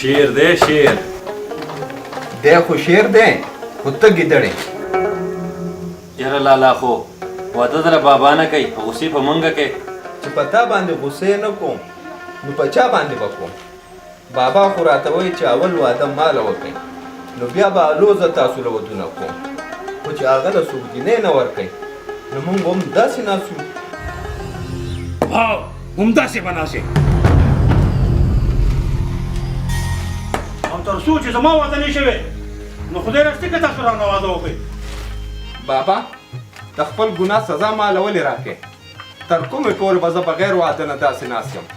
شیر دی شیر دی خو شیر دی خو ته ګیدړې. یاره لالا خو واده در بابا نه کوي غصې په منګه کې چې په تا باندې غصې نه کوم نو په چا باندې به کوم؟ بابا خو راته وایي چې اول واده ماله وکړئ نو بیا به الوزه تاسو له ودونه کوم، خو چې هغه له سوګینې نه ورکوئ نو موږ هم داسې ناسو. همداسې به ناسې او تر څو چې زما واده نه شوی نو خدای راستي که تاسو رانه واده وکړئ. بابا د خپل ګناه سزا ماله ولې راکې؟ تر کومې پورې به زه بغیر واده نه داسې ناست یم؟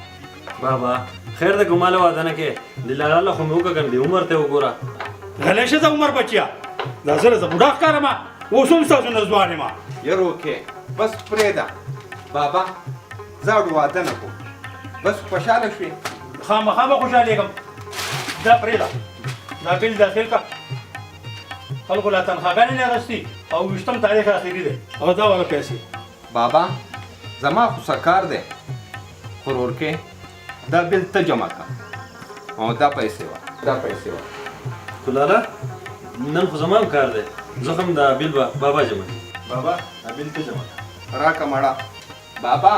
بابا خیر د ګماله واده نه کې د لالا خو مې وکړم دی عمر ته وګوره. غلی شه د عمر بچیا دا زه بوډا ښکارم اوس هم ستاسو نه ځوان یم. یار اوکې بس پرېږده بابا زه واده نه کوم بس خوشحاله شوې؟ خامخا به خوشحالېږم. دا پرېږده دا بیل داخل که خلکو لا تنخواګانې نه اخیستي او ویشتم تاریخ اخري دی او دا والا پیسې. بابا زما خو سکار دی خو ورکې دا بیل ته جمع کړه او دا پیسې وه خو لالا نن خو زما هم کار دی زه هم دا بیل به بابا جمع بابا دا بیل ته جمع کړه راکه مړه. بابا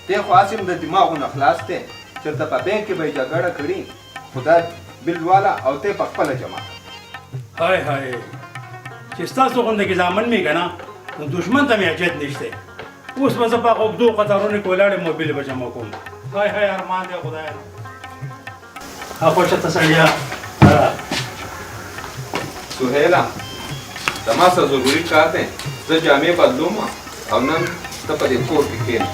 ته خو هسې د دماغو نه خلاص دی چېرته په بینک کې به یې جګړه کړي خو دا بیل والا او ته په خپله جمع کړه. های های چې ستاسو غونډه کې زامن مې که نه نو دښمن ته مې حاجت نشته. اوس به زه په اوږدو قطارونو کې ولاړ یم موبیل به جمع کوم. های های ارمان دی خدایه خوشته سړیا. سهیلا زما سره ضروري کار دی زه جامې بدلوم او نن ته په دې کور کې کښېنه.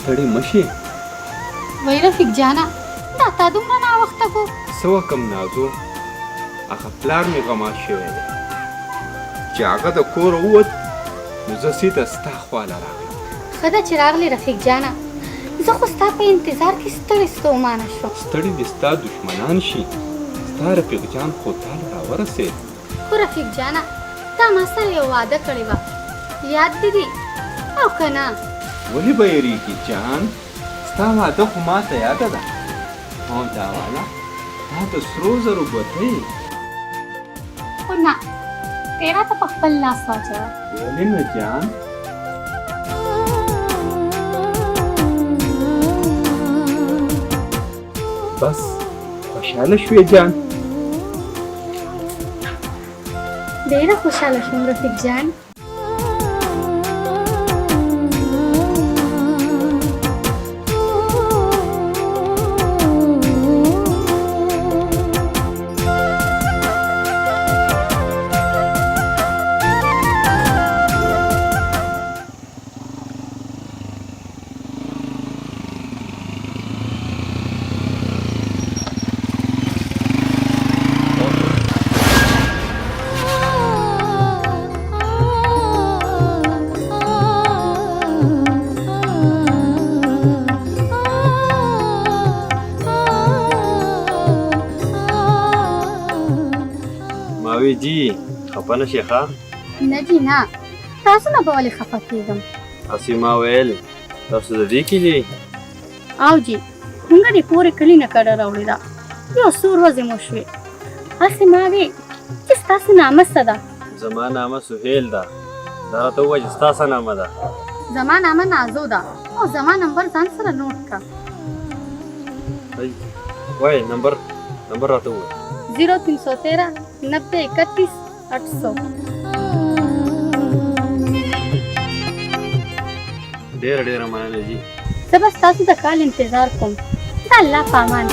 ستړی مشي وای رفیق جانا دا تا دومره ناوخته کو څه وکم نازو هغه پلار مې غماز شوی دی چې هغه د کوره ووت نو زه سیده ستا خواله راغلم. ښه ده چې راغلی رفیق جانا زه خو ستا په انتظار کې ستړې ستومانه شوم. ستړي دې ستا دښمنان شي ستا رفیق جان خو تاله راورسېد. خو رفیق جانا تا ما سره یو واده کړی وه یاد دې دي او که نه؟ ولې به یېرېږي جان ستا واده خو ما ته یاده ده او دا والا دا د سرو زرو ګوتې. خو نه ته راته په خپل لاس واچوه. ولې نه جان؟ بس خوشحاله شوې جان؟ ډېره خوشحاله شوم رفیق جان. وی جی خفه نه شي ښه نه جي نه تاسو نه به ولې خفه کېږم هسې ما ویل تاسو د دې کلي او جي موږ دې پورې کلي نه کډه راوړې ده یو څو ورځې مو شوې هسې ما وې چې ستاسو نامه څه ده زما نامه سهیل ده دا راته ووایه چې ستا څه نامه ده زما نامه نازو ده او زما نمبر ځان سره نوٹ کړه وایه نمبر راته ووایه 0313 90 31 800 ډېره مننه جي زه به ستاسو د کال انتظار کوم د الله په امان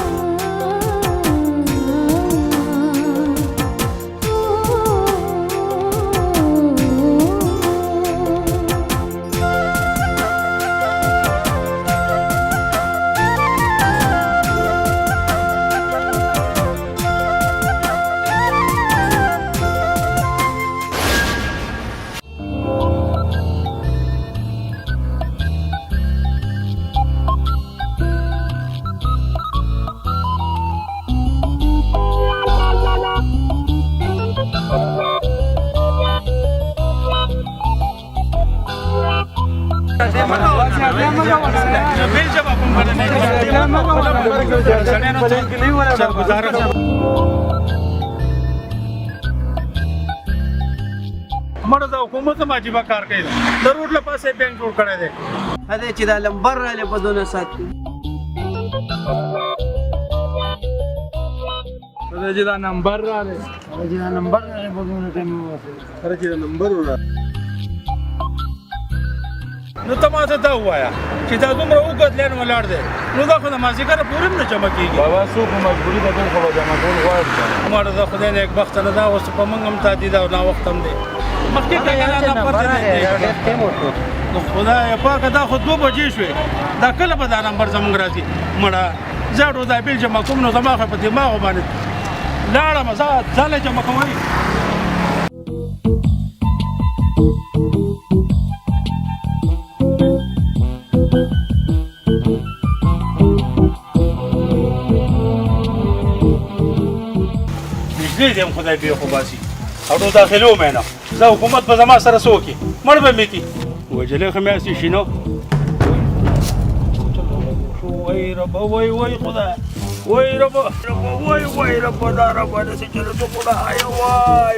مړه د حکومت هم عجیبه کار کوي د روډ له پاسه بینک جوړ کړی دی هدی چې دا لمبر رالی په دونه ساتي چې دا نمبر رالی چې دا نمبر رالی په دونه ټایم سره چې دا نمبر رالی نو ته ما ته دا ووایه چې دا دومره اوږد لین ولاړ دی نو دا خو د مازدیګره پورې هم نه جمع کېږي بابا څوک مجبوري ده ټول خو به جمع کول غواړي مړه د خدای نیکبخته نه ده اوس په موږ هم تادي ده او ناوخت هم دی مخکې کنه نمبر دی نو خدای پاکه دا خو 2 بجې شوې دا کله به دا نمبر زموږ راځي مړه زه ډو دا بیل جمع کوم نو زما خو په دماغ باندې لاړم زه ځان جمع کوم دې هم خدای به خو باسي او نو داخلو مې نه دا حکومت په زما سره سوکي مړ به مې کی وجلې خماسي شنو وای رب وای خدای وای رب وای رب دا رب دې چې له تو خدای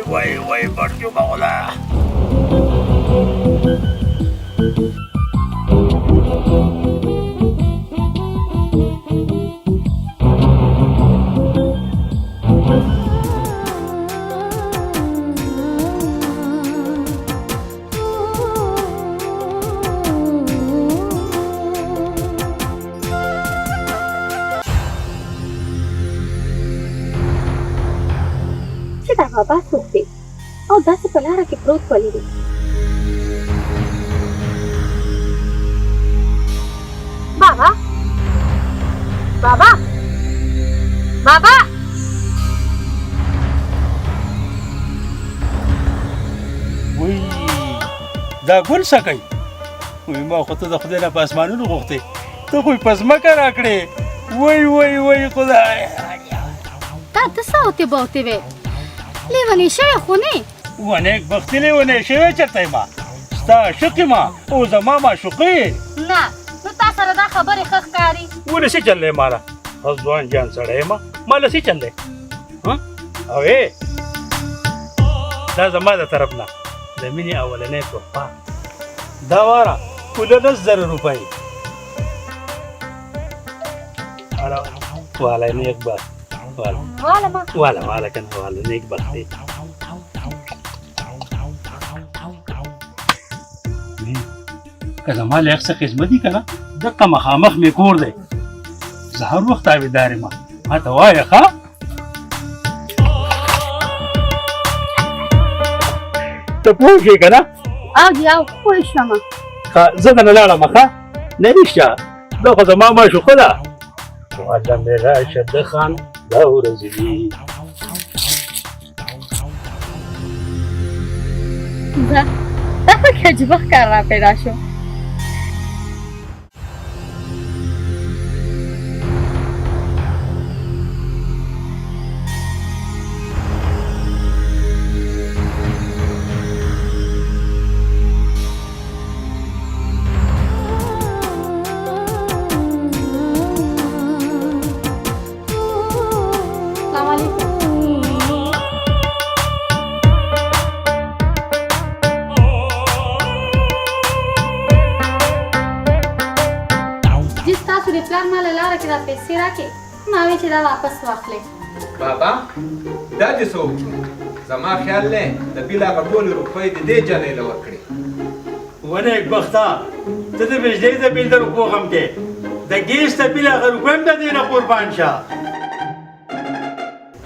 وای پرجو مولا دا بابا څوک دی او داسې په لاره کې پروت ولې دی بابا وای دا ګل سکای وای ما خو ته د خدای نه په اسمانونو غوښتې ته خو په ځمکه راکړې وای خدای تا ته څه اوتې بوتې وې لیونی شوی خو نه ونیک بختي لیونی شوی چېرته ما ستا عاشق یم او زما معشوقه یې نه نو تا سره دا خبرې ښه ښکاري ولې څه چل دی ماله اوس ځوان جان سړی یم ماله څه چل دی او دا زما د طرف نه د مینې اولنۍ تحفه دا واره کله 10,000 روپۍ والا نیک بخت والا کنه والا نیک بخت دی که زما له څه خدمت دي کنه دغه مخامخ می کور دی زه هر وخت تابعدار یم ما ته وایه ښه ته پوهېږې که نه او جي او پوه شوم زه دنه لاړم ښه نه رښتیا دا خو زما معشوقه ده واله مې راشه د خان دا ورځې دي دا پکې عجیبه ښکار را پیدا شو پلار ما له لاره کې دا پیسې راکړې ما وی چې دا واپس واخلې بابا دا دې څه وکړي زما خیال دی د بیل هغه ټولې روپۍ د دې جنۍ له ورکړې ونه یک بخته ته د بجلی د بیل د روپو غم کې د ګیس د بیل هغه روپۍ هم د دې نه قربان شه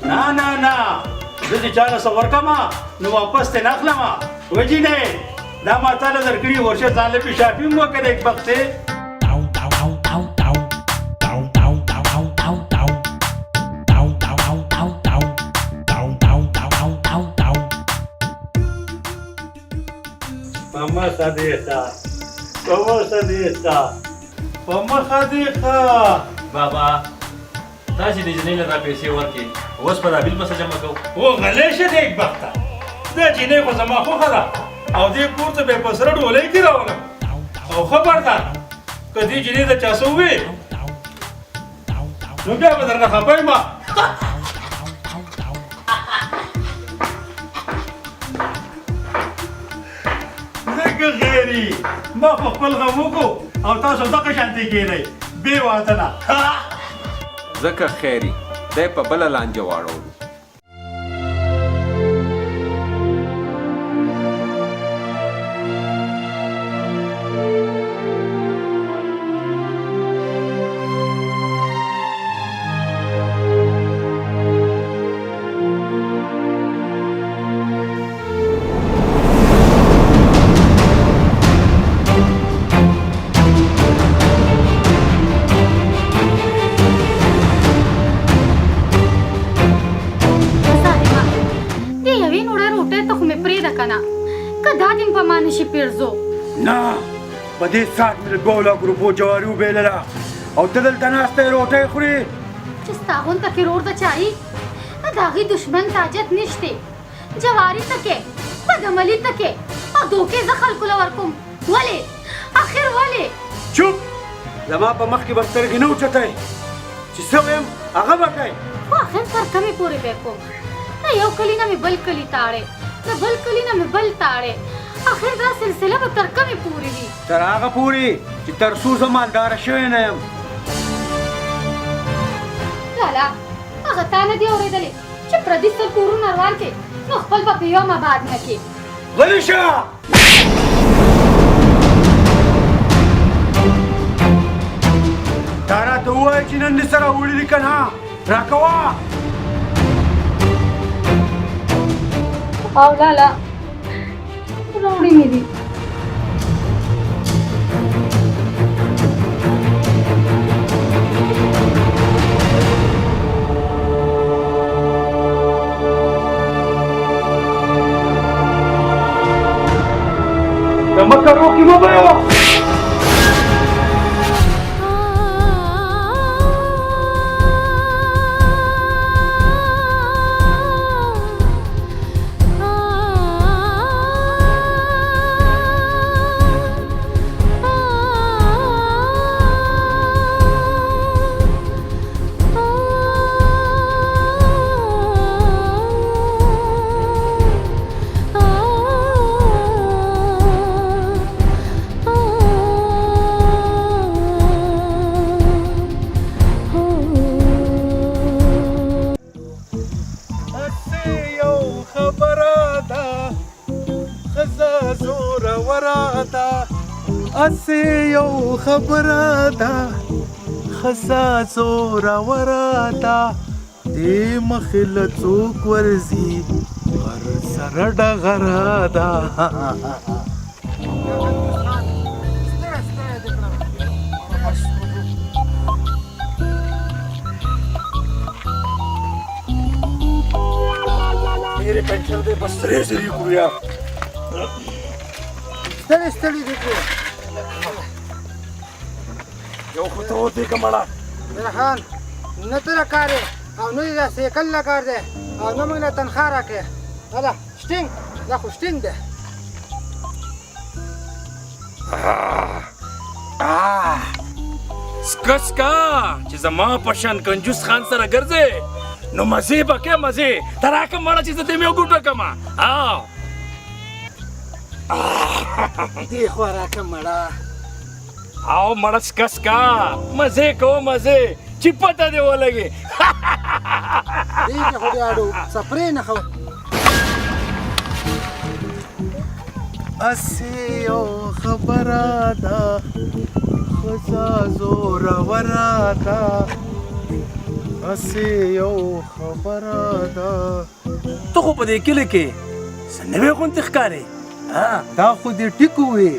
نه نه نه زه چې چا له څه ورکمه نو واپس ترې نه اخلمه وجي نه دا ما تا له درکړي ورشه ځان له پیشاپي هم وکړه یک بختې مخه دې ښه په مخه دې ښه په مخه دې ښه بابا تاسې د جنۍ له دا پیسې ورکړې اوس په دا بیل به څه جمع کوو او غلی شه دې یک بخته دا جینۍ خو زما خوښه ده او دې کور ته به یې په سره ډولۍ کې راولم او خبردار که دې جینۍ ته چا څه ووې نو بیا به درنه خفه یم ځکه غیري ما خو خپل غم وکړو او تاسو دغه شانتې کېنئ بې واده نه ځکه خیري دی په بله لانجه واړولو نه په دې ساعت مې د 2 لک روپو جواري وبېلله او ته دلته ناسته یې روټۍ خورې چې ستا غونته کې رور د چایي د هغې دشمن تاجت نشته جواري تکې بدعملي تکې او دوکې زه خلکو له ورکوم ولې اخر ولې چوپ زما په مخ کې به سترګې نه اوچتئ چې څه ویم هغه به کوئ خو اخر تر کمې پورې به کوم د یو کلي نه مې بل کلي تاړې د بل کلي نه مې بل تاړې اخر دا سلسله به تر کمې پورې وي تر هغه پورې چې تر څو زه مالداره شوی نه یم لالا هغه تا نه دي اورېدلې چې پردي سل کورونه روان کې نو خپل به په یوم آباد نه کې غلی شه تا راته ووایه چې نن دې سره وړي دي که نه راکوه او لالا راوړي مې دي د مکه روکې مه بیوه اسې یو خبره ده ښځه زوروره ده دې مخې له څوک ورځي غر سره ډغره ده ډېرې پنچر دی بس سرې سرې کړو یار ستړي ستړي دي کړو یو خو ته ودې که مړه خان نه ته کار او نه دا سیکل لا کار دی او نه موږ له تنخواه راکړې دا شټینګ دا خو شټینګ دی سکه سکه چې زما په شان کنجوس خان سره ګرځې نو مزې به کې مزې ته راکړه مړه چې زه دې مې وګوټه کړمه دې خوا راکړه مړه आओ मड़स कस का मजे को मजे चिपता दे वो लगे ډېر خو دې اړو سپرې نه خو اسی یو خبره ده خزا زوروره ده اسی یو خبره ده تو خو په دې کلی کې سنوي غونډه ښکاري دا خو دې ټیکو وي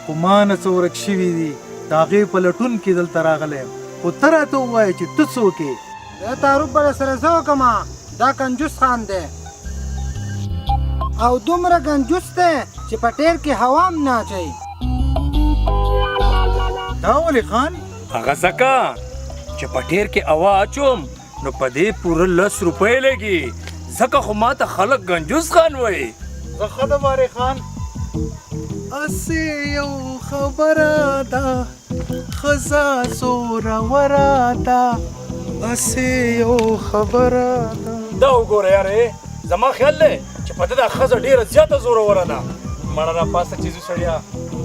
خو ما نه څه ورک شوي دي د هغې په لټون کې دلته راغلی یم خو ته راته ووایه چې ته څوک یې د تعارف به سره زه وکړم دا کنجوس خان دی او دومره کنجوس دی چې په ټیر کې هوا هم نه اچوي دا ولې خان هغه ځکه چې په ټیر کې هوا اچوم نو په دې پوره 10 روپۍ لګي ځکه خو ما ته خلک کنجوس خان وایي زه ښه ده بارې خان اسی یو خبره ده ښځه زوروره ده اسی یو خبره ده دا وګوره یارې زما خیال دی چې په دې دا ښځه ډېره زیاته زوروره ده مړه راپاسه چیزو سړیا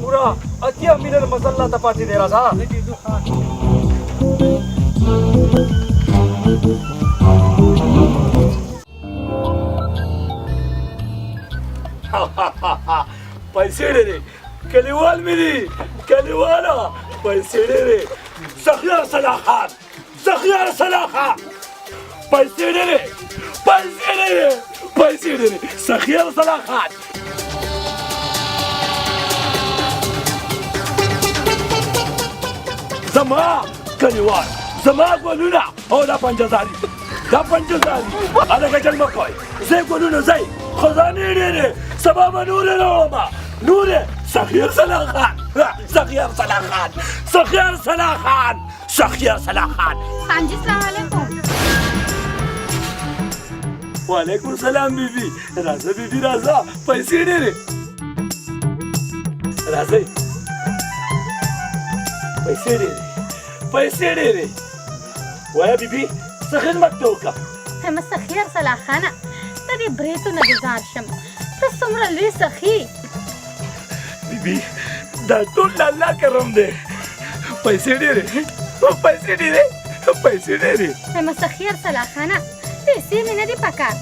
پوره 80 میلیون مزل لا ته پاتې دی راځه پیسې ډېرې کلیوال مې دي کلیواله پیسې ډېرې زخیار صلاحات زخیار صلاحات پیسې ډېرې پیسې ډېرې پیسې ډېرې زخیار صلاحات زما کلیوال زما ګلونه او دا پنجهزاري دا پنجهزاري هلکه چل مه کوئ زه ګلونه ځئ خزانې ډېرې سبا به نورې راوړمه نورې سخیار صلاح خان سخیار صلاح خان سخیار صلاح خان سخیار صلاح خان خان جی السلام علیکم وعلیکم السلام بیبي راځه بیبي راځه پیسې ډېرې راځئ پیسې ډېرې پیسې ډېرې وایه بیبي څه خدمت ته وکړم هم سخیار صلاح خانه ته دې بریتو نه ګزار شم ته څومره لوی سخي بیبي دا ټول د الله کرم دی پیسې ډېرې پیسې ډېرې پیسې ډېرې هم سخیار صلاح خانه پیسې مې نه دي پکار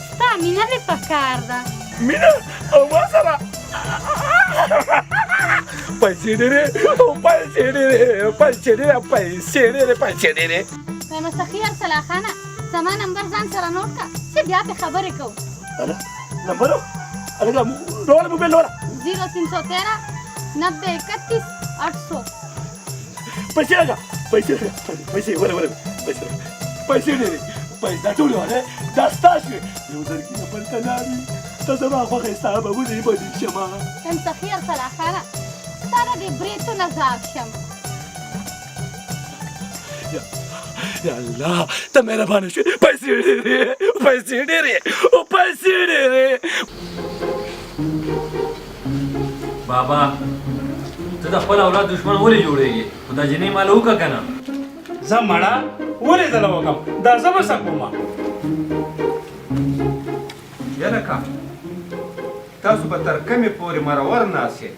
ستا مینه مې پکار ده مینه او ما سره پیسې ډېرې پیسې ډېرې پیسې ډېرې پیسې ډېرې پیسې ډېرې هم سخیار صلاح خانه زما نمبر ځان سره نوٹ کا چې بیا پې خبرې کوو نمبر راوړه موبایل راوړه 0313 90 31 800 پیسې راځه پیسې پیسې وله وله پیسې پیسې ډېرې پیسې دا ټول وله دا ستاسو یو زرګي نه بل ته لاري ته زما خوښه ستا به ولې بدې شمه هم سخیار صلاح خانه ستا د دې بریتو نه ځاب شم یا الله ته مهربانه شوې پیسې ډېرې پیسې ډېرې پیسې ډېرې بابا ته د خپل اولاد دشمن ولې جوړېږي خو دا جنۍ مال وکړه که نه زه مړه ولې دله وکړم دا زه به څه کوم یاره کا تاسو به تر کمې پورې مرور ناست یې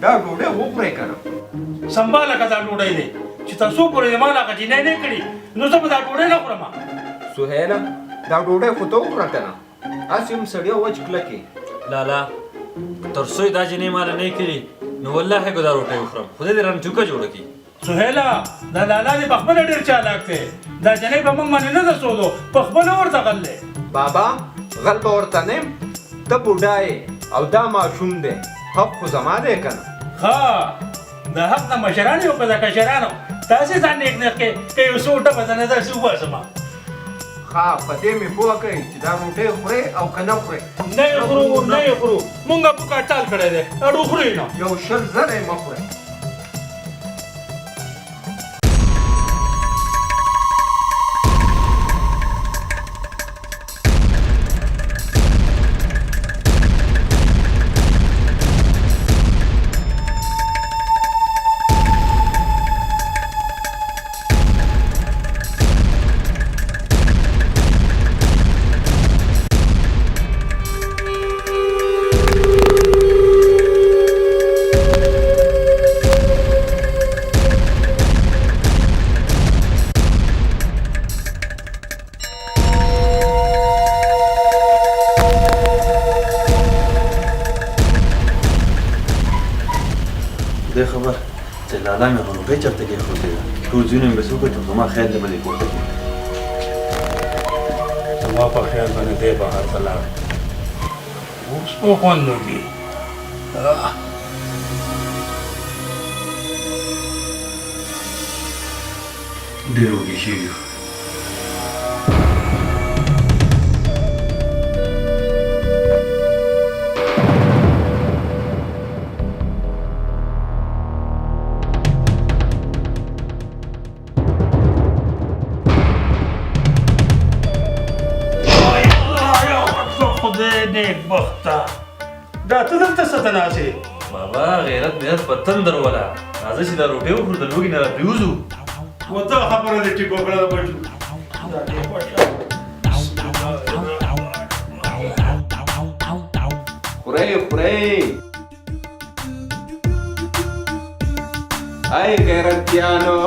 دا ډوډۍ وخورئ که نه سنباله که دا ډوډۍ دی چې تاسو پورې د ما هغه جینۍ نه کړي نو زه به دا ډوډۍ نه خورم سهیله دا ډوډۍ خو ته وخوره که نه هسې هم سړیا وچ کلکې لالا تر څو دا جنۍ مال نه کړي نو والله که دا روټۍ وخورم خدای دې رانه چوکه جوړه کړي سهیله دا لالا دې پخپله ډېر چالاک دی دا جنۍ په موږ باندې نه ده سودو پخپله ورته غل دی بابا غل به ورته نه یم ته بوډا یې او دا ماشوم دی حق خو زما دی که نه ښه د حق نه مشران یو که د کشرانو تاسې ځان نیک نیک کې که یو څو ټپه ځنه داسې وباسم ښه په دې مې پوه کوئ چې دا روټۍ خورئ او که نه خورئ نه یې خورو نه یې خورو مونږ په کاټال کړی دی اډو خورو یې نه یو 100 زره یې مه خورئ دا مې روپۍ چېرته کېښودې ده ټول ځینو مې بس وکړ چې زما خیال دی به دې پورته کړي زما په خیال باندې دی بهر ته لاړ اوس په خوند وکړي ډېر وږي شوي یو نیکبخته دا ته دلته څه ته ناستې بابا غیرت مېرت په تندر ولا راځه چې دا روټۍ وخورو د لوږې نه راپرېوځو وته خبره دې ټیک وکړه بچو دا دې خوښه خورئ خورئ ای غیرتیانو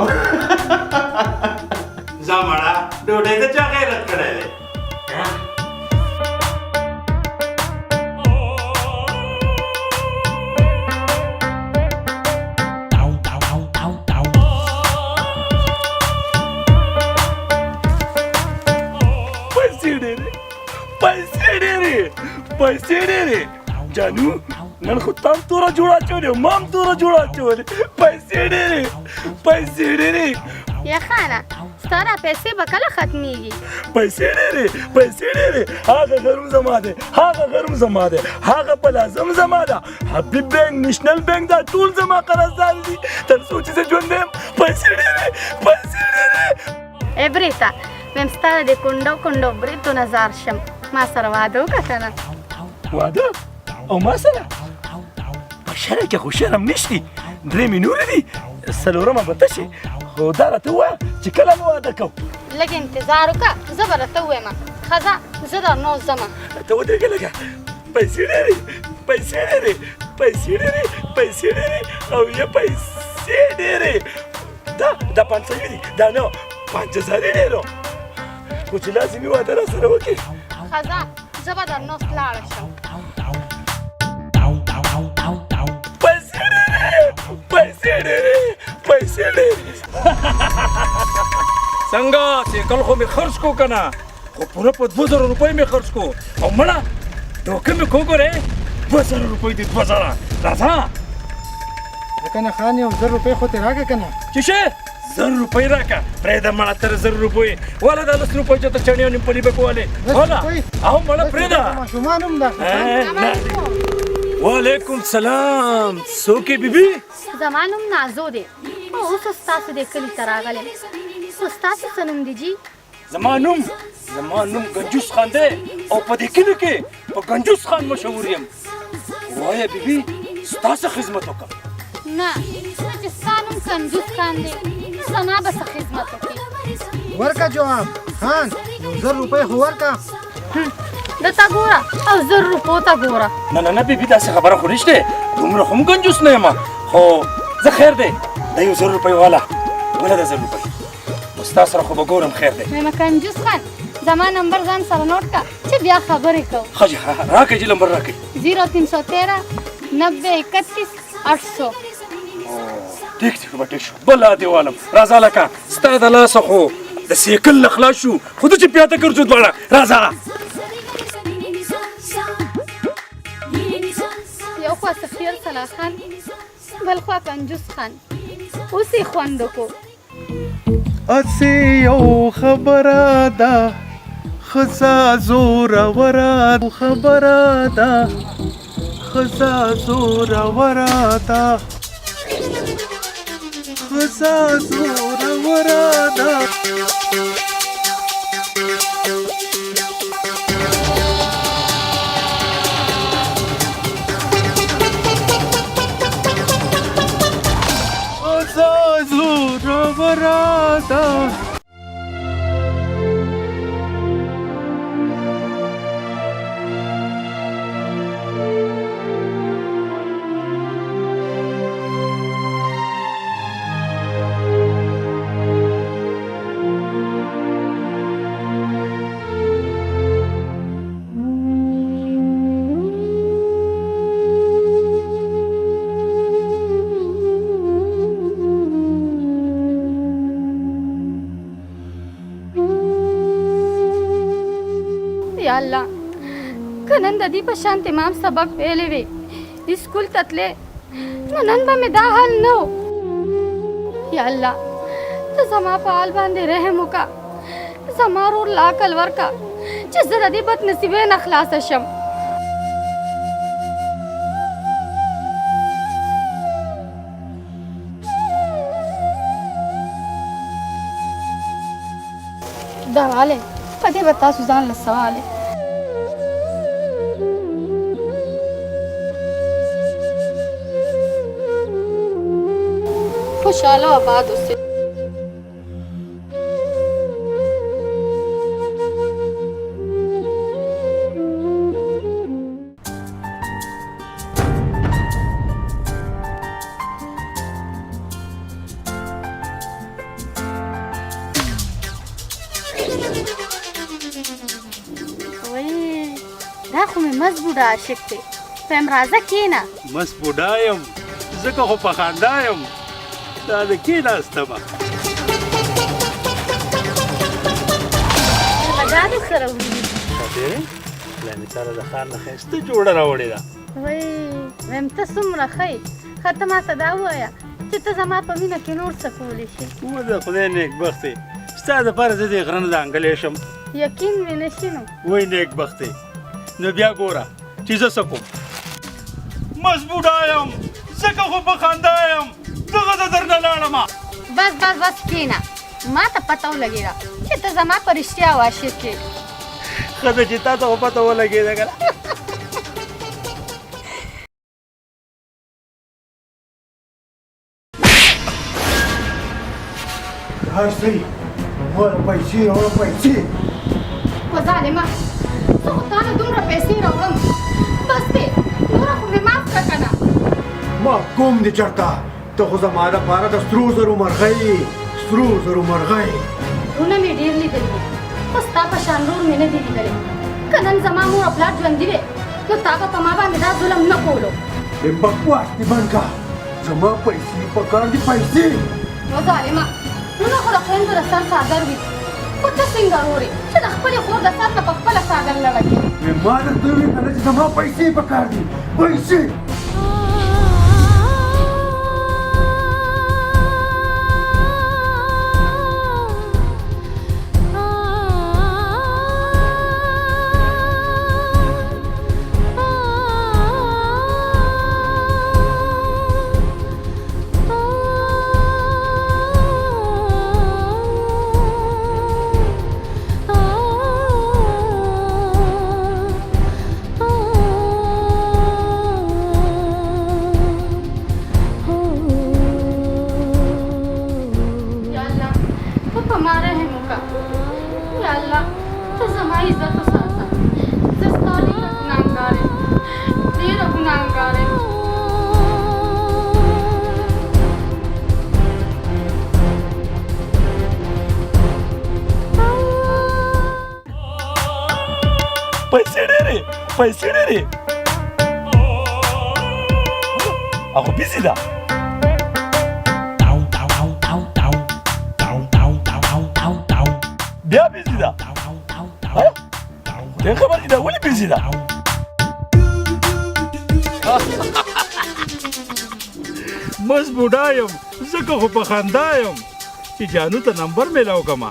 زمړه ډوډۍ ته چا غیرت کړی دی पैसे ډېرې جانو نن خو تام توره جوړه اچولې مام توره جوړه اچولې پیسې ډېرې یا خانه ستا را پیسې به کله ختمېږي پیسې ډېرې هغه غرم زما دی هغه پلازم زما ده حبیب بینک نیشنل بینک دا ټول زما قرضدار دي تر څو چې زه ژوندی یم پیسې ډېرې ای بریتا ویم ستا د کونډو بریتو نظر شم ما سره واده وکړه که نه واده او ما سره په شرع کې خو شرم نشتی درې مې نورې دي څلورمه به ته شي خو دا راته ووایه چې کله به واده کوو لږ انتظار وکړه زه به راته ووایم ښځه زه در نو ځمه ته ودرېږه لږه پیسې ډېرې او یا پیسې ډېرې دا 500 دي دا نه 5000 ډېرو خو چې لازمي واده را سره وکړې ښځه زه به در نو لاړه شم پیسې ډېرې څنګه سیکل خو مې خرڅ کو که نه خو پوره په 2000 روپۍ مې خرڅ کو او مړه ټوکه مې کوګورې 2000 روپۍ دي 2000 راځه کنه خان یو 1000 روپۍ خو ته راکړه کنه چې شه 1000 روپۍ راکړه پرېږده مړه تر 1000 روپۍ والا دا 10 روپۍ چې ته چڼې او نیمپلي به کوالې والا او مړه پرېږده ماشومان هم ده وعلیکم سلام څوک یې بیبي زما نوم نازو دی او اوس ستاسو د کلي ته راغلی خو ستاسو څه نوم دی جي زما نوم ګنجوس خان دی او په دې کلي کې په ګنجوس خان مشهور یم وایه بیبي ستا څه خدمت وکړم نه چې ستا نوم کنجوس خان دی زما به څه خدمت وکړي ورکه جواب خان 1000 روپۍ خو ورکه د تا ګوره او 1000 روپو ته ګوره نه بیبي داسې خبره خو نشته دومره خو هم ګنجوس نه یم خو زه خیر دی دا یو 1000 روپۍ والا وله د 1000 روپۍ نو ستا سره خو به ګورم خیر دی وایم کنجوس خان زما نمبر ځان سره نوټ کړه چې بیا خبرې کوو ښه جي راکړئ جي نمبر راکړئ 0313 90 31 800 ټیک شو بل دیوالم راځه لکه ستا د لاسه خو د سیکل نه خلاص شو خو ته چې پیاده ګرځو دواړه راځه یو خوا سفیر صلاح خان بل خوا کنجوس خان اوس یې خوند وکړو اسې یو خبره ده ښځه زوروره ده یا الله که نن د دې په شان تمام سبق ویلې وې اسکول ته تلې نو نن به مې دا حال نه و یا الله ته زما په حال باندې رحم وکړه زما ورور لا عقل ورکړه چې زه د دې بدنصیبۍ نه خلاصه شم دا والے په دې به تاسو ځان له سواله خوشحاله آباد اوسئ دا خو مې مست بوډا عاشق دی پریم راځه کښېنه مست بوډا یم ځکه خو په خندا یم دا د کښېناستمه دا دې سره ولیدي ډېرې پلانې سره د ښار نه ښایسته جوړه راوړې ده وایي ویم ته څومره ښه یې ښه ته ما ته دا ووایه چې ته زما په مینه کې نور څه کولی شې و د خدای نیکبخت یې ستا دپاره زه دې غره نه دانګلی شم یقین مې نه شي نو وایي نیکبخت یې نو بیا ګوره چې زه څه کوم مست بوډا یم ځکه خو په خندا یم دغه زه درنه لاړمه بس بس بس کښېنه ما ته پته ولګېده چې ته زما په رښتیا عاشق یې ښه ده چې تا ته خو پته ولګېده که نه هر څه وره پیسې راوړه پیسې خو ظالمه زه خو تا نه دومره پیسې راوړم بس دی نوره خو مې معاف کړه که نه ما کوم دي چېرته ته خو زما دپاره د سرو زرو مرغۍ یې سرو زرو مرغۍ ورونه مې ډېر لیدلي دي خو ستا په شان ورور مې نه دي لیدلی که نن زما مور او پلار ژوندي وې نو تا به په ما باندې دا ظلم نه کولو دې بکواس دې بند کړه زما پیسې پکار دي پیسې نو ظالمه نونه خو د خویندو د سر څادر وي خو ته څنګه ورور یې چې د خپلې خور د سر نه په خپله څادر لړه کړې ما درته وویل که نه چې زما پیسې پکار دي پیسې पैसे रे ako busy da dia busy da dia khabar ida wali busy da مست بوډا یم ځکه خو په خندا یم چې جانو ته نمبر میلاو کما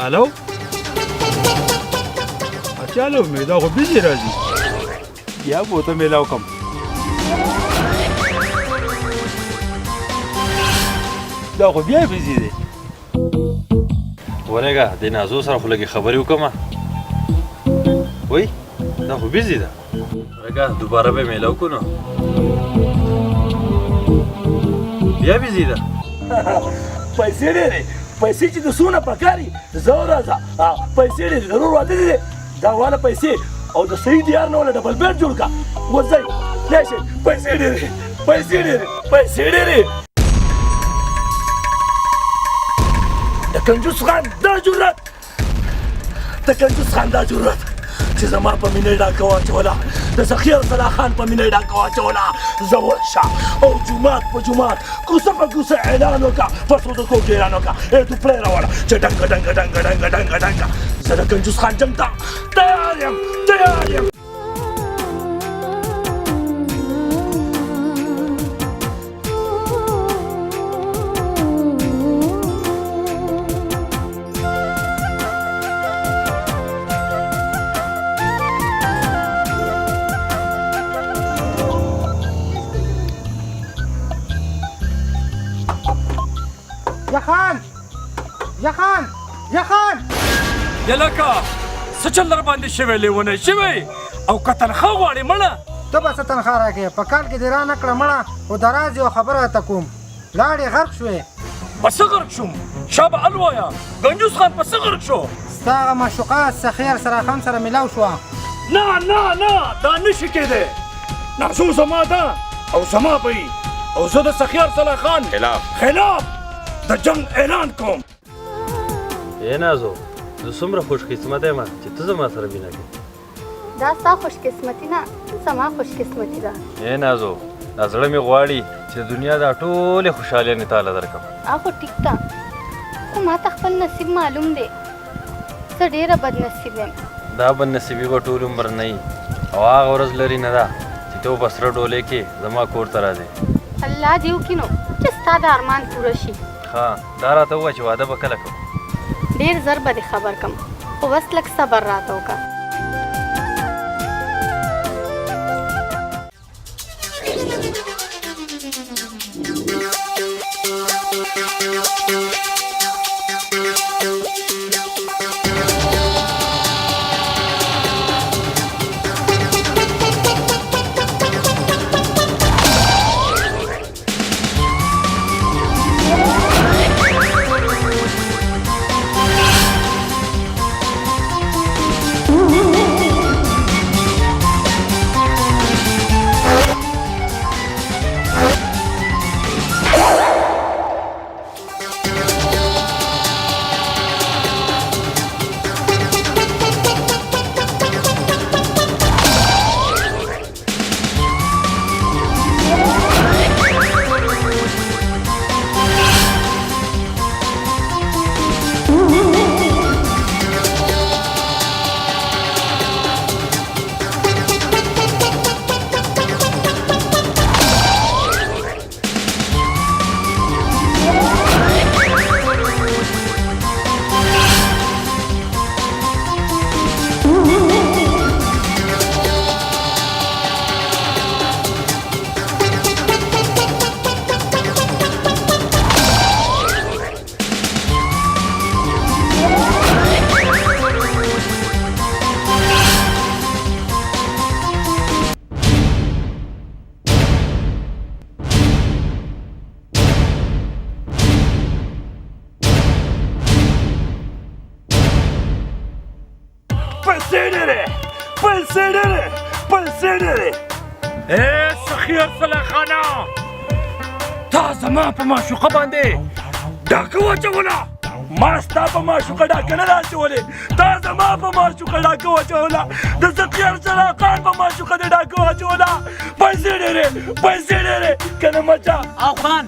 الو چالو مې دا خو بیزي راځي بیا به ورته میلاو کړم دا خو بیا بیزي دی ورېږه د نازو سره خو لږې خبرې وکړمه وایي دا خو بیزي ده ورېږه دوباره به یې میلاو کړو نو بیا بیزي ده पैसे रे पैसेची तर सोनं पकारी जवळ पैसे रे जरूर वाटते दे दावाला पैसे और तो सही दियार ना वाला डबल बेड जोड़ का वो जाई लेशे पैसे रे पैसे रे कंजूस खान दा जुर्रत چې زما په مینه ډاکه واچوله د سخي ارسلا خان په مینه ډاکه واچوله زه ورشه او جومات په جومات کوڅه په کوڅه اعلان وکړه په څو دقیقو کې اعلان وکړه توپړی راوړه چې ډنګه ډنګه ډنګه ډنګه ډنګه ډنګه زه د کنجوس خان جنګ ته تیار یم یخان یلکه څه چل در باندې شوی لیونی شوی او که تنخوا غواړې مړه ته به څه تنخوا راکړې په کال کې دې را نه کړه مړه خو د راز یوه خبره ته کوم لاړې غرق شوې په څه غرق شوم شا به ال وایه ګنجوس خان په څه غرق شو ستا هغه معشوقه سخي ارسلا خان سره میلاو شوه نه دا نشي کېدی نازو زما ده او زما به وي او زه د سخي ارسلا خان خلاف د جنګ اعلان کوم ای نازو زه څومره خوش قسمته یم چې ته زما سره مینه کوې دا ستا خوش قسمتي نه زما خوش قسمتي ده ای نازو دا زړه مې غواړي چې د دنیا دا ټولې خوشحالۍ تاله درکړم خو ټیک ده خو ما ته خپل نصیب معلوم دی زه ډېره بد نصیب یم دا بد نصیبي به ټول عمر نه وي او هغه ورځ لري نه ده چې ته په سره ډولۍ کې زما کور ته راځې الله دې وکړي نو چې ستا د ارمان پوره شي ښه دا راته ووایه چې واده به کله کوو ډېر زر به دې خبر کم خو بس لږ صبر راته وکړه ای سخي ارسلا خانه تا زما په معشوقه باندې ډاکه واچوله ما ستا په معشوقه ډاکه نه ده اچولې تا زما په معشوقه ډاکه واچوله د سخي ارسلا خان په معشوقه دې ډاکه واچوله پیسې ډېرې که نه مچه او خان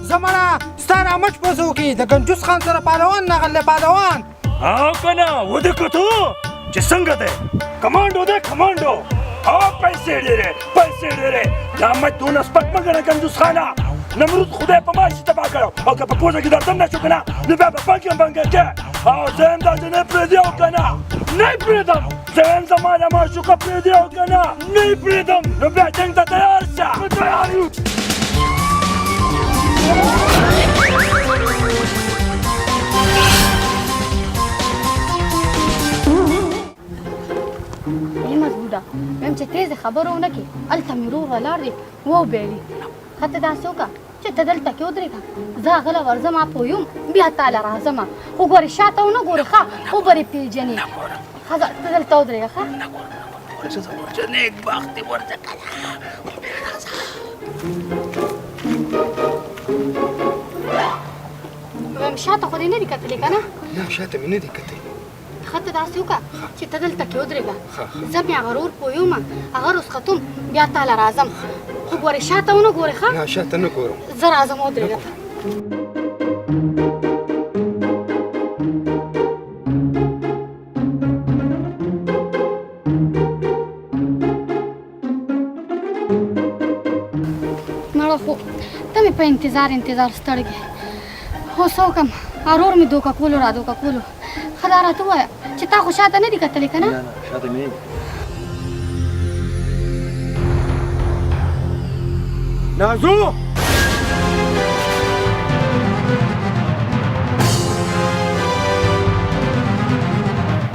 زمانه ستا رامچ په څو کې د ګنجوس خان سره پهلوان نغلی پهلوان او که نه ودې کتو چې څنګه دی کمانډو دی کمانډو او پیسې ډېرې دا مچ دونه سپک مه ګڼه ګنجوس خانه نمرود خدای په ما شي تباه کړو او که په پوزه کې درته نه شو که نه نو بیا به بنګ کې او زه هم داسې نه پرېږدي او که نه نه یې پرېږدم زه هم زما د معشوقه پرېږدي او که نه نه یې پرېږدم نو بیا جنګ ته تیار شه تیار یو مزبوطه ویم چې تیز خبره ونه کړې هلته مې ورور ولاړ دی وبیلي ښه ته داسې وکړه چې ته دلته کې ودرېږه زه هغله ورځم پوه یم بیا تاله راځم خو ګورې شاته ونه ګورې ښه وبرې پېژنې ښه ته دلته ودرېږه ښه نیک بخت دې ورته ویم شاته خو دې نه دي کتلې که نه نه شاته مې نه دي کتلې ښه ته ته داسې وکړه چې ته دلته کې ودرېږه زه بیا هغه ورور پوهېږم هغه رخصتوم بیا تاله راځم خو ګورې شاته ونه ګورې ښه نه شاته نه ګورم زه راځم ودرېږه مړه خو ته مې په انتظار ستړی کړې خو څه وکړم ورور مې دوکه کولو را دوکه کولو ښه دا راته ووایه چې تا خو شاته نه دي کتلې که نه شاته مې نازو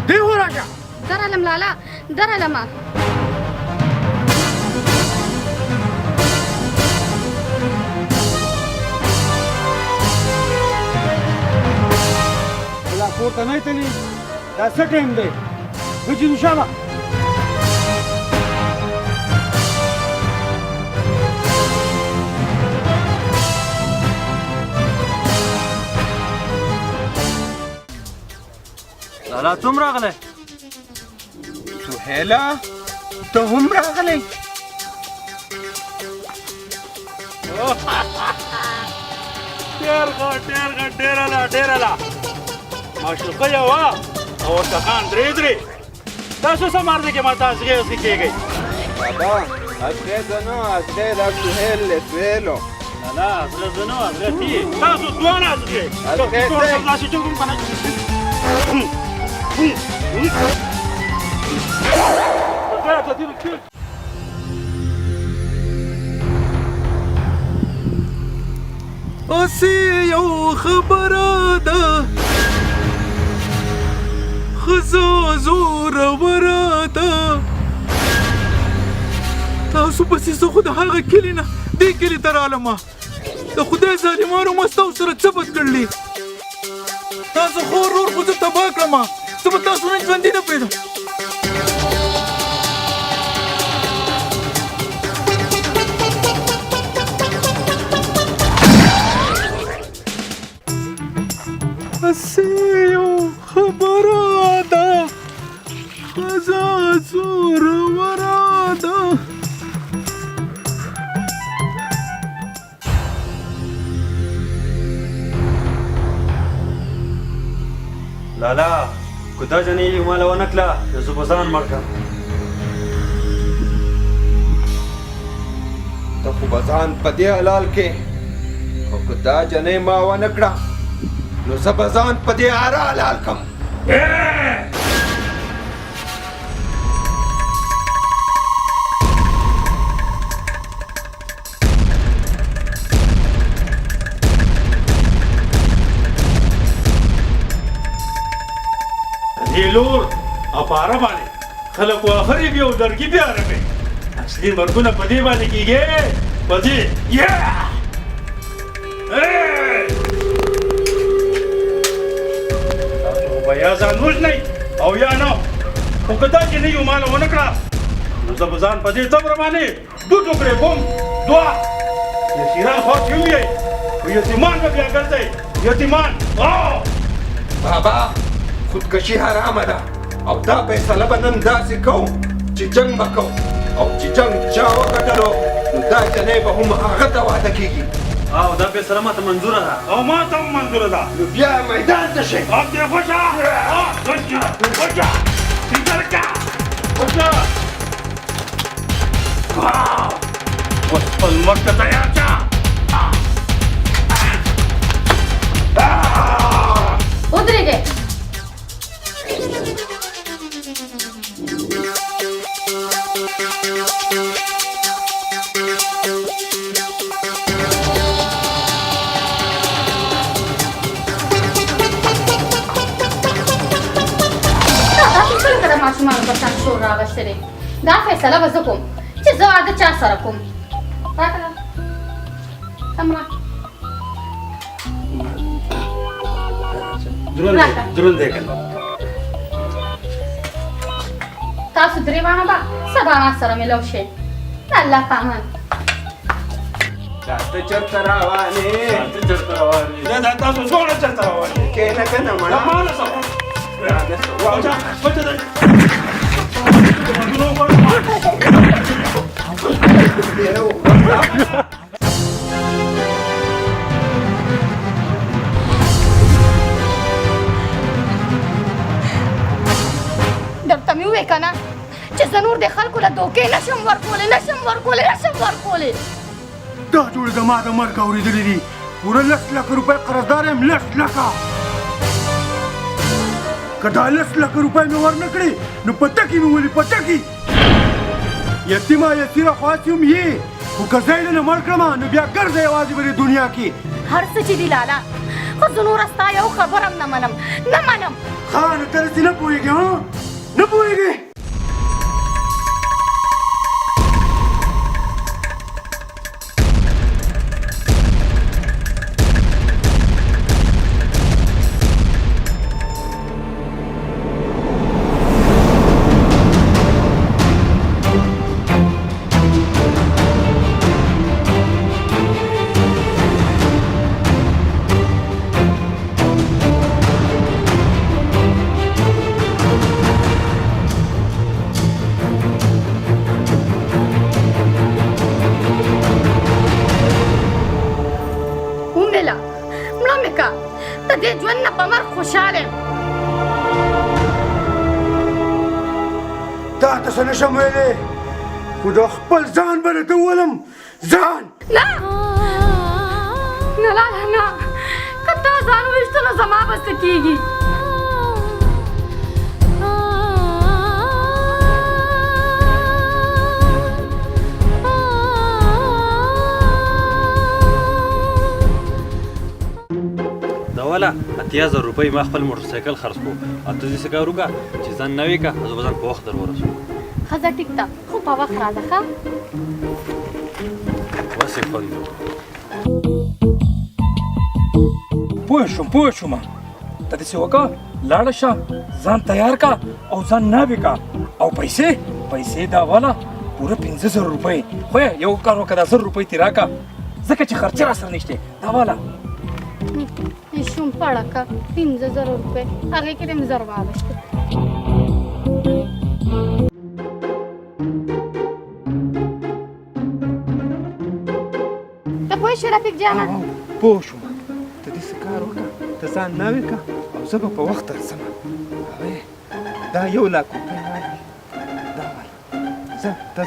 دی هو راشه درالم لالا درالمه لا پورته نه تللی دا څه ټایم دی وچې نو شابه لالا څوم راغلی سهیلا ته هم راغلی ډېره لا معشوقه یې وه او ورته خان درې تاسو څه مار دی کې ماته ازغې اوسې کېږئ بابا ازغې زه نه ازغې دا سهیل دی سهیلو لالا ازغې زه نه ازغې تی تاسو دواړه ازغې داسې چوکم که نه اسې یو خبره ده ښځه زوروره ده تاسو پسې زه خو د هغه کلي نه دې کلي ته رالمه د خدای ظالمانو ما ستاسو سره څه بد کړلي تاسو خو ورور خو زه تباه کړمه زه به تاسو نن ژوندي نه پرېږدم اسې یو خبره ده ښځه زوروره ده لالا که دا جنې یې ماله ونه کړه زه به ځان مړ کړم ته خو به ځان په دې حلال کې خو که دا جنۍ ما ونه کړه نو زه به ځان په دې اره حلال کړم دې لور او په اره باندې خلک واخرې بیا او درګي بیا رمې اصلي مرګونه په دې باندې کېږي په دې تاسو خو به یا ځان وژنئ او یا نه خو که دا چې نه یو ماله ونه کړه نو زه به ځان په دې تبره باندې دو ټوکرې کوم دوه یتیمان خوا کې ویئ خو یتیمان به بیا ګرځئ یتیمان بابا خودکشي حرامه ده او دا فیصله به نن داسې کوو چې جنګ به کوو او چې جنګ چا وګټلو نو دا جنۍ به هم هغه ته واده کېږي او دا فیصله ماته منظوره ده او ما ته هم منظوره ده نو بیا میدان ته شئ اب دې خوشه خوشه سیدرکه خوشه اوس خپل مرګ ته تیار شه ودرېږئ ماشومان په تن شور راغشتی دی دا فیصله به زه کوم چې زه واده چا سره کوم راکړه سمه دروند دی که نه تاسو درې واړه به سبا ما سره ملو شئ د الله په امان ته چېرته روانې تاسو څومره چېرته روان یې کښېنه که نه دا مړه ماله سره درته مې وویې که نه چې زه نور د خلکو له دوکې نشم ورکولی دا جوړې زما د مرګ اورېدلي دي پوره 10 لکه روپۍ قرضدار یم 10 لکه که دا 10 لکه روپۍ مې ورنه کړې نو په ټکي مې ولي په ټکي یتیمه یتیره خواست یم یې خو که زه یې نه مړ کړم نو بیا ګرځه یوازې به دې دنیا کې هر څه چې دي لالا خو زه نوره ستا یو خبر هم نه منم ښه نو ته داسې نه پوهېږې ها نه پوهېږې د دې ژوند نه په مرګ خوشحاله یم تا ته څه نشم ویلی خو د خپل ځان به درته وولم ځان نه لالا نه که تا ځان وویشتو نو زما به څه کېږي والا 8000 روپۍ ما خپل موټرسایکل خرڅ کړو او ته دې څه کار وکړه چې ځان نه وې که زه به ځان په وخت در ورسوم ښځه ټیک ده خو په وخت راځه ښه وسې خوند پوه شوم ته داسې وکړه لاړه شه ځان تیار کا او ځان ناوې کا او پیسې دا والا پوره 15000 روپۍ خو یو کار وکړه دا 1000 روپۍ ترې راکړه ځکه چې خرچه راسره نشته دا والا شوم پړه که 15000 روپۍ هغې کې دې مې زر واغېستې ته پوهېږې رفیق جانه پوه شوم ته داسې کار وکړه ته ځان ناوې که او زه به په وخت درځم دا 1 لک روپۍ والا دا والا ځه ته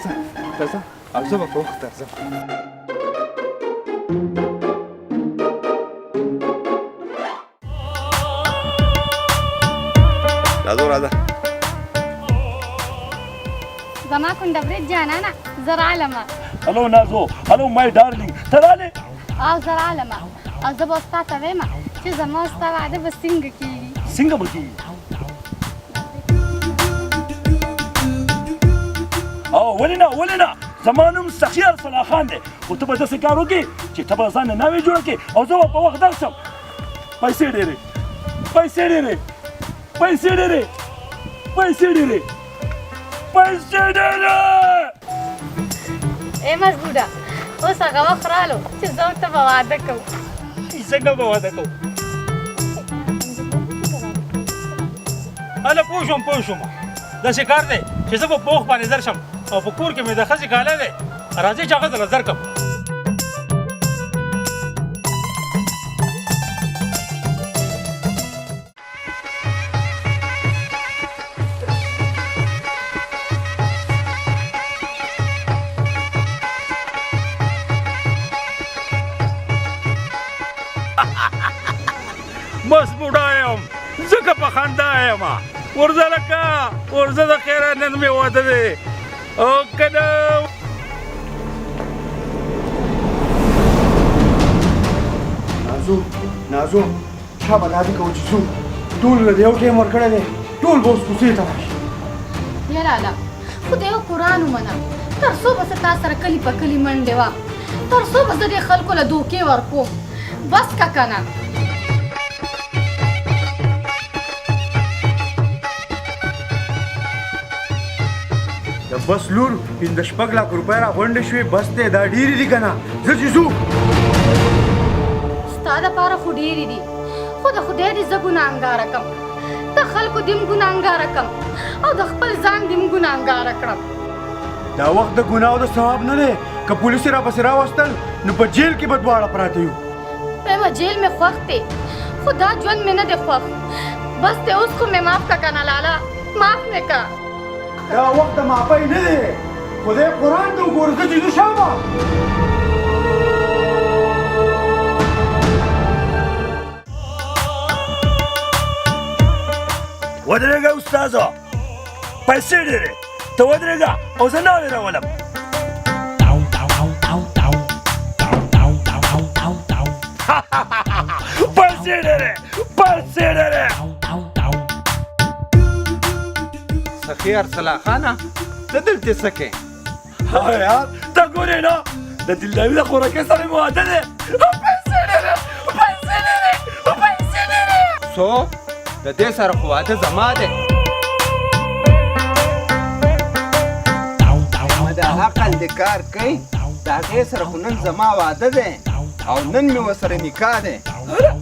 ځه او زه به په وخت درځم راځه زما کونډه برید جانانه زر عالمه هلو نازو هلو مای ډارلینګ ته رالې او زر عالمه او زه به اوس تا ته وایم چې زما ستا واده به څنګه کېږي څنګه به کېږي او ولې نه زما نوم سخي ارسلا خان دی خو ته به داسې کار وکړې چې ته به ځان نه ناوې جوړه کړې او زه به په وخت درشم پیسې ډېرې ای مزبوده اوس هغه وخت رالو چې زه ورته به واده کوم څنګه به واده کوو هله پوه شوم داسې کار دی چې زه به په وخت باندې زر شم او په کور کې مې د ښځې کالی دی راځئ چې هغه ته زر کړم بس بوډا یم ځکه په خندا یم ورځه لکه ورځه د خیره نن مې واده دی او که نه نازو چا به دا دې کوو چې ځو ټول له یو ټایم ورکړی دی ټول به اوس کوڅې ته راشي یا لالا خدای قرآن ومنه تر څو به زه تا سره کلي په کلي منډې وه تر څو به زه دې خلکو له دوکې ورکوم بس که که نه بس لور 15 لک روپۍ راغونډې شوې بس دی دا ډېرې دي که نه زه چې ځو ستا دپاره خو ډېرې دي خو د خدای دې زه ګناهګاره کړم ته خلکو دې ګناهګاره کړم او د خپل ځان دې ګناهګاره کړم. دا وخت د ګناه او د ثواب نه دی که پولیس را پسې راوستل نو په جیل کې به دواړه پراته یو. پیمه جیل مې خوښ دی خو دا ژوند مې نه دی خوښ. بس ته اوس خو مې معاف کړه کنه لالا، معاف مې کړه. دا وخت د معافۍ نه دی. خدای قرآن ته وګوره زه چې زه شمه. ودرېږه استاذه، پیسې ډېرې، ته ودرېږه او زه ناوې راولم. پیسې ډېرې، پیسې ډېرې. سخي ارسلا خانه ته دلته څه کوې؟ ها یار ته ګورې نه د دلداوي د خوراکۍ سره مې واده دی. پیسې ډېرې، پیسې ډېرې، پیسې ډېرې. څو د دې سره خو واده زما دی. د عقل د کار کوي د هغې سره خو نن زما واده دی او نن مې ورسره نکاح دی.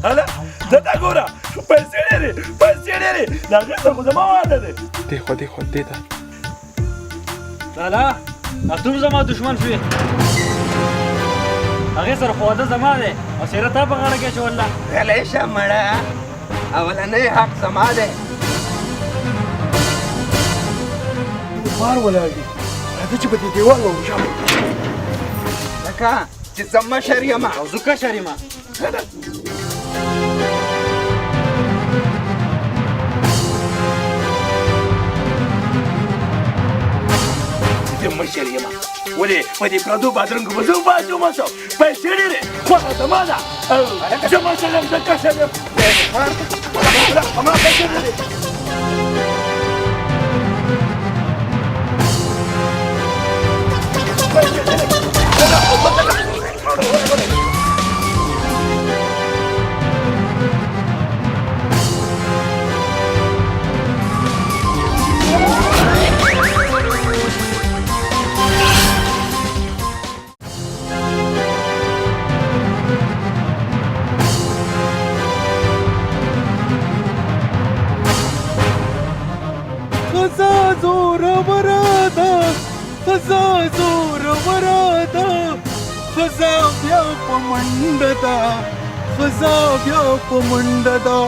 هله ته ته ګوره پیسې ډېرې، پیسې ډېرې، د هغې سره خو زما واده دی. دی خو دې ته لالا اتوم زما دشمن شوې، هغې سره خو واده زما دی او څېره تا په غاړه کې اچوله. غلی شه مړه، اولنی حق زما دی. بار ولاړ دي راځه چې په دې دیوال ووژم لکه چې زه مشر یم او زه کشر یم. زه مشر یم ولې په دې پردو بادرنګو به زه وباسم اوسه. پیسې ډېرې، خوښه زما ده. زه مشر یم، زه کشر یم. هماغه پیسې ډېرې. خزا بیا په منډه ده، خزا بیا په منډه ده.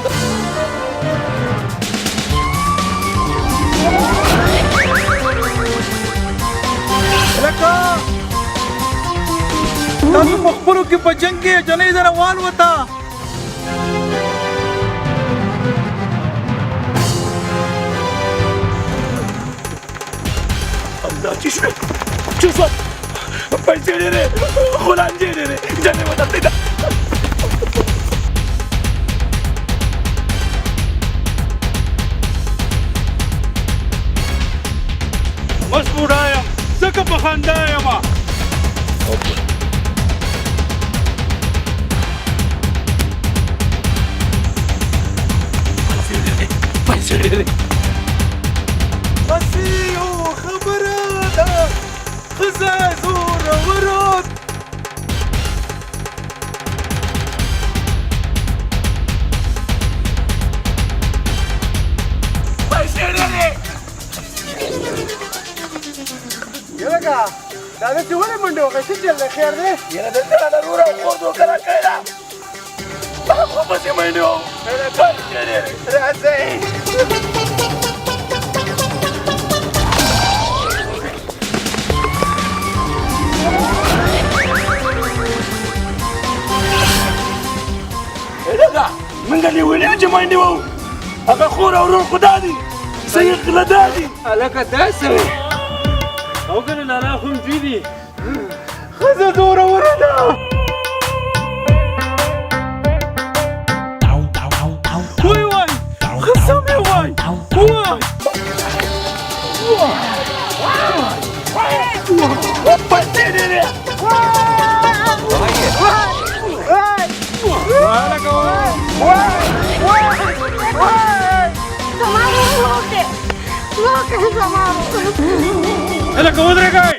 لکه تاسو په خپلو کې په جنګ کې جنۍ ذره والوته. همدا چې شوې چې شوه پیسې ډېرې، خو لانجې ډېرې، جنې وتښتېده. بس بوډا یم ځکه په خندا یم. پیسې ډېرې. بس یو خبره ده خزا زورور. پیسې ډېرې. یلکه دا داسې ولې منډې وکړې؟ څه چل دی؟ خیر دی؟ یاره دلته راله وروره خور دوکه راکړې ده. ما خو پسې منډې وم. پیسې ډېرې. راځئ منګه دې ویلي چې منډې وم. هغه خور او ورور خو دا دي، صحیح غله دا دي. هلکه داسې وې او کنه لالا خو هم دوی دي. ښځه زوروره ده. وای وای ښه سمې وای وای. پیسې ډېرې. هلکه ودرېږئ.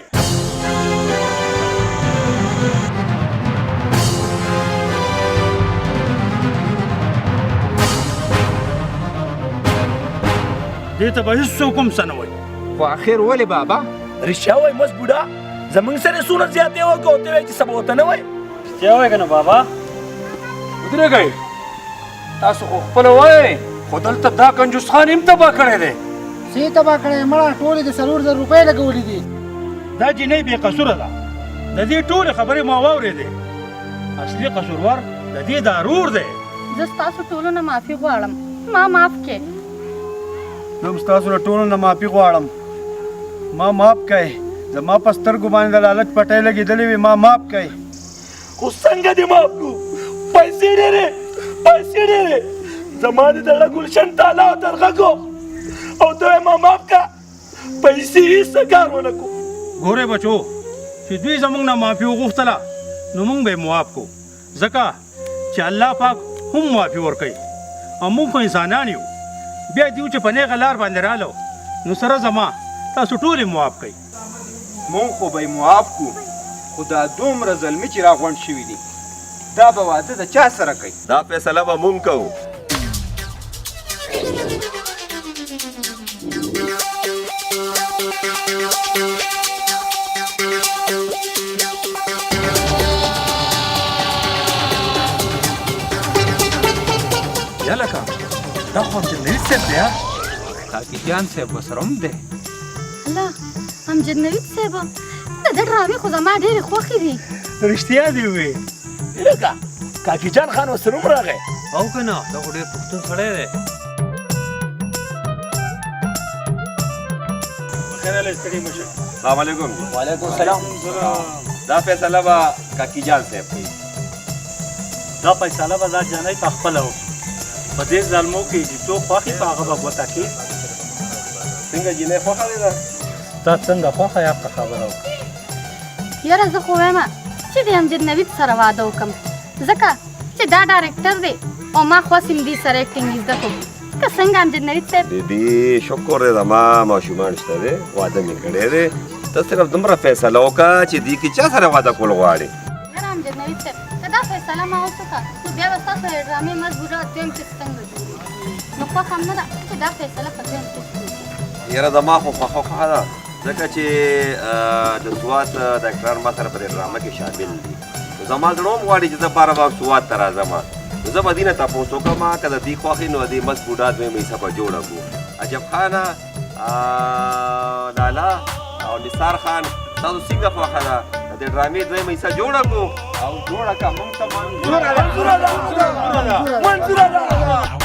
دې ته به هېڅوک هم څه نه وایي. خو آخر ولې بابا رښتیا وایي مس بوډا زمونږ سره څومره زیاتې وکړه او ته وایې چې سبا ورته نه وایي رښتیا وایي که نه بابا ودرېږئ تاسو خو خپله وایئ خو دلته دا کنجوس خان هم تباه کړی دی سی تباه کړی مړه ټولې د 4,000 روپۍ لګولې دي. دا جنۍ بې قصوره ده. د دې ټولې خبرې ما واورېدې. اصلي قصوروار د دې دا ورور دی. زه ستاسو ټولو نه معافي غواړم. ما معاف کړئ. زه هم ستاسو له ټولو نه معافي غواړم. ما معاف کړئ. زما په سترګو باندې د لالچ پټۍ لګېدلې وې ما معاف کړئ. خو څنګه دې معاف کړو پیسې ډېرې زما د دغه ګلشن تالا او درغږو او ته وایې ما معاف کړه پیسې هېڅ کار ونه کړو. ګورې بچو چې دوی زموږ نه معافي وغوښتله نو موږ به یې معاف کړو ځکه چې الله پاک هم معافي ورکوي او موږ خو انسانان یو. بیا دیو چې په نیغه لار باندې راغلو نو سره زما تاسو ټول یې معاف کړئ. مونږ خو به یې معاف کړو خو دا دومره زلمي چې راغونډ شوي دي دا به واده د چا سره کوي؟ دا فیصله به مونږ کوو. یا لکه دا خو امجد نوید صاحب دی ها کاکي جان صاحب ورسره هم دی. الله امجد نوید صاحب د ده ډرامې خو زما ډېرې خوښې دي. رښتیا دې ووایې. لکه کاکي جان خان ورسره هم راغی او که نه دا خو ډېر پښتون سړی دی. السلام علیکم. وعلیکم السلام. دا فیصله به کاکي جان صاحب کوي. دا فیصله به دا جنۍ په خپله وکړي. په دې ظلمو کې چې څوک خوښي په هغه به ګوته کړي. څنګه جینۍ خوښه دی ده؟ ستا څنګه خوښه یا په خبره وکړه. یاره زه خو وایم چې د امجد نوید سره واده وکړم ځکه چې دا ډایرکټر دی او ما خوښ یم دې سره اکټینګ زده کړم. که څنګه امجد نوید صاحب؟ دې شکر دی زما ماشومان شته دی واده مې کړی دی. ته صرف دومره فیصله وکړه چې دې کې چا سره واده کول غواړې. یاره امجد نوید صاحب که دا فیصله ما وکړه نو بیا به ستاسو ډرامې مزبوره دویم قسط څنګه جوړېږي. نو خوښه هم نه ده چې دا فیصله په دویم قسط وکړي. یاره زما خو خوښه ده ځکه چې د سوات ډاکټران ما سره په دې ډرامه کې شامل دي. زما زړه هم غواړي چې زه باره بار سوات ته راځم. نو زه به دې نه تپوس وکړم که د دې خوښې نو دې مست بوډا دویم حصه به جوړه کړو. عجب خانه لالا او نثار خان تاسو څنګه خوښه ده د دې ډرامې دویم حصه جوړه کړو؟ او جوړه که مونږ ته منظوره ده